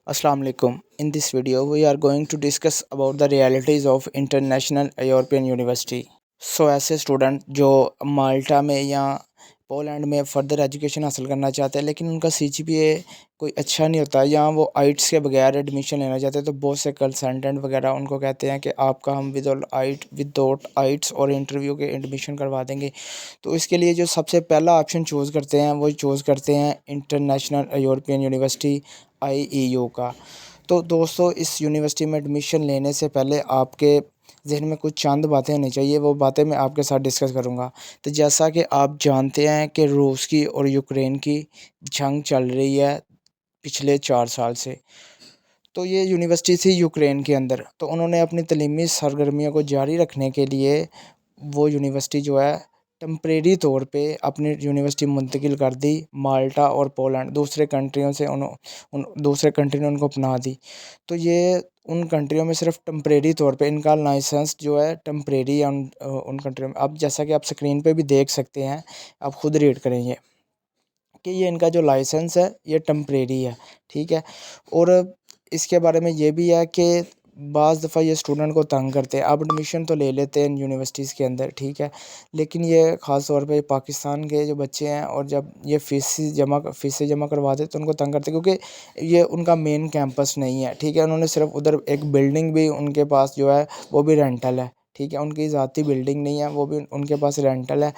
Assalamu alaikum. In this video, we are going to discuss about the realities of international European university. So ऐसे student जो माल्टा में या Poland में further education हासिल करना चाहते हैं लेकिन उनका सीजीपीए कोई अच्छा नहीं होता या वो आइट्स के बगैर एडमिशन लेना चाहते हैं, तो बहुत से कंसल्टेंट वगैरह उनको कहते हैं कि आपका हम विदाउट आइट्स और इंटरव्यू के एडमिशन करवा देंगे। तो इसके लिए जो सबसे पहला ऑप्शन चूज़ करते हैं वो चूज़ करते हैं इंटरनेशनल यूरोपियन यूनिवर्सिटी IEU का। तो दोस्तों, इस यूनिवर्सिटी में एडमिशन लेने से पहले आपके ज़हन में कुछ चंद बातें होनी चाहिए, वो बातें मैं आपके साथ डिस्कस करूँगा। तो जैसा कि आप जानते हैं कि रूस की और यूक्रेन की जंग चल रही है पिछले 4 साल से। तो ये यूनिवर्सिटी थी यूक्रेन के अंदर, तो उन्होंने अपनी तलीमी सरगर्मियों को जारी रखने के लिए वो यूनिवर्सिटी जो है टेम्परेरी तौर पे अपनी यूनिवर्सिटी मुंतकिल कर दी माल्टा और पोलैंड, दूसरे कंट्रियों से उन दूसरे कंट्री ने उनको अपना दी। तो ये उन कंट्रियों में सिर्फ टेम्परेरी तौर पे इनका लाइसेंस जो है टेम्परेरी है उन कंट्रियों में। अब जैसा कि आप स्क्रीन पे भी देख सकते हैं, आप खुद रीड करें ये कि ये इनका जो लाइसेंस है ये टेम्परेरी है, ठीक है। और इसके बारे में ये भी है कि बाज़ दफ़ा ये स्टूडेंट को तंग करते हैं। आप एडमिशन तो ले लेते हैं यूनिवर्सिटीज़ के अंदर, ठीक है, लेकिन ये ख़ास तौर पे पाकिस्तान के जो बच्चे हैं और जब ये फ़ीसें जमा करवाते हैं तो उनको तंग करते हैं, क्योंकि ये उनका मेन कैंपस नहीं है, ठीक है। उन्होंने सिर्फ उधर एक बिल्डिंग भी उनके पास जो है वो भी रेंटल है, ठीक है। उनकी ज़ाती बिल्डिंग नहीं है, वो भी उनके पास रेंटल है।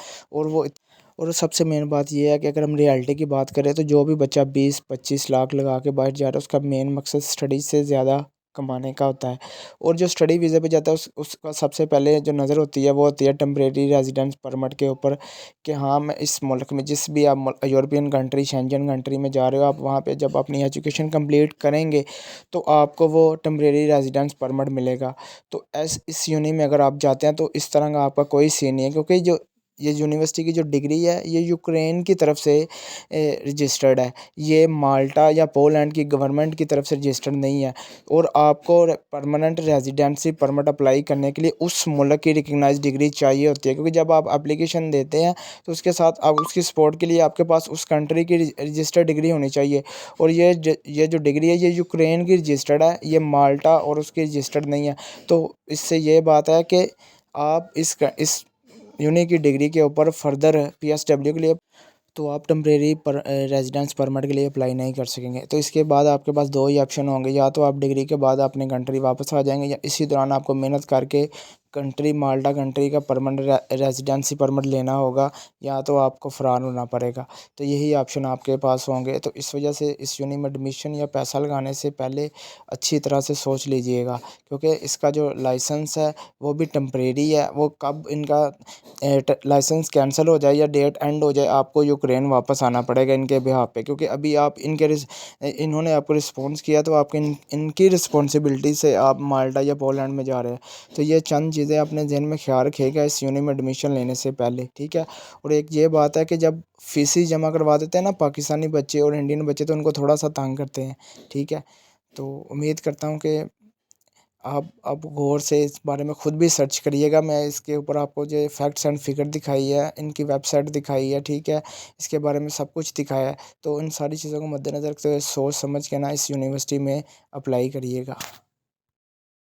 और सबसे मेन बात ये है कि अगर हम रियलिटी की बात करें तो जो भी बच्चा 20-25 लाख लगा के बाहर जा रहा है उसका मेन मकसद स्टडी से ज़्यादा कमाने का होता है। और जो स्टडी वीज़े पे जाता है उसका सबसे पहले जो नज़र होती है वो होती है टेम्परेरी रेजिडेंस परमिट के ऊपर, कि हाँ, मैं इस मुल्क में जिस भी आप यूरोपियन कंट्री शेंजन कंट्री में जा रहे हो, आप वहाँ पे जब अपनी एजुकेशन कंप्लीट करेंगे तो आपको वो टेम्परेरी रेजिडेंस परमिट मिलेगा। तो इस यूनि में अगर आप जाते हैं तो इस तरह का आपका कोई सीन नहीं है, क्योंकि जो ये यूनिवर्सिटी की जो डिग्री है ये यूक्रेन की तरफ से रजिस्टर्ड है, ये माल्टा या पोलैंड की गवर्नमेंट की तरफ से रजिस्टर्ड नहीं है। और आपको परमानेंट रेजिडेंसी परमिट अप्लाई करने के लिए उस मुल्क की रिकग्नाइज्ड डिग्री चाहिए होती है, क्योंकि जब आप एप्लीकेशन देते हैं तो उसके साथ आप उसकी सपोर्ट के लिए आपके पास उस कंट्री की रजिस्टर्ड डिग्री होनी चाहिए। और ये जो डिग्री है ये यूक्रेन की रजिस्टर्ड है, ये माल्टा और उसकी रजिस्टर्ड नहीं है। तो इससे ये बात है कि आप इस यूनि की डिग्री के ऊपर फर्दर PSW के लिए तो आप टेम्परेरी रेजिडेंस परमिट के लिए अप्लाई नहीं कर सकेंगे। तो इसके बाद आपके पास दो ही ऑप्शन होंगे, या तो आप डिग्री के बाद अपने कंट्री वापस आ जाएंगे या इसी दौरान आपको मेहनत करके माल्टा कंट्री का परमानेंट रेजिडेंसी परमिट लेना होगा, या तो आपको फ़रार होना पड़ेगा। तो यही ऑप्शन आपके पास होंगे। तो इस वजह से इस यूनि में एडमिशन या पैसा लगाने से पहले अच्छी तरह से सोच लीजिएगा, क्योंकि इसका जो लाइसेंस है वो भी टेम्परेरी है। वो कब इनका लाइसेंस कैंसिल हो जाए या डेट एंड हो जाए, आपको यूक्रेन वापस आना पड़ेगा इनके बिहाफ़ पे, क्योंकि अभी आप इन्होंने आपको रिस्पॉन्स किया तो आपकी इनकी रिस्पॉन्सिबिलिटी से आप माल्टा या पोलैंड में जा रहे हैं। तो ये चंद चीज़ें अपने ज़हन में ख्याल रखिएगा इस यूनि में एडमिशन लेने से पहले, ठीक है। और एक ये बात है कि जब फ़ीस जमा करवा देते हैं ना पाकिस्तानी बच्चे और इंडियन बच्चे, तो उनको थोड़ा सा तंग करते हैं, ठीक है। तो उम्मीद करता हूँ कि आप गौर से इस बारे में ख़ुद भी सर्च करिएगा। मैं इसके ऊपर आपको जो फैक्ट्स एंड फिगर दिखाई है, इनकी वेबसाइट दिखाई है, ठीक है, इसके बारे में सब कुछ दिखाया है। तो इन सारी चीज़ों को मद्देनज़र रखते हुए सोच समझ के ना इस यूनिवर्सिटी में अप्लाई करिएगा।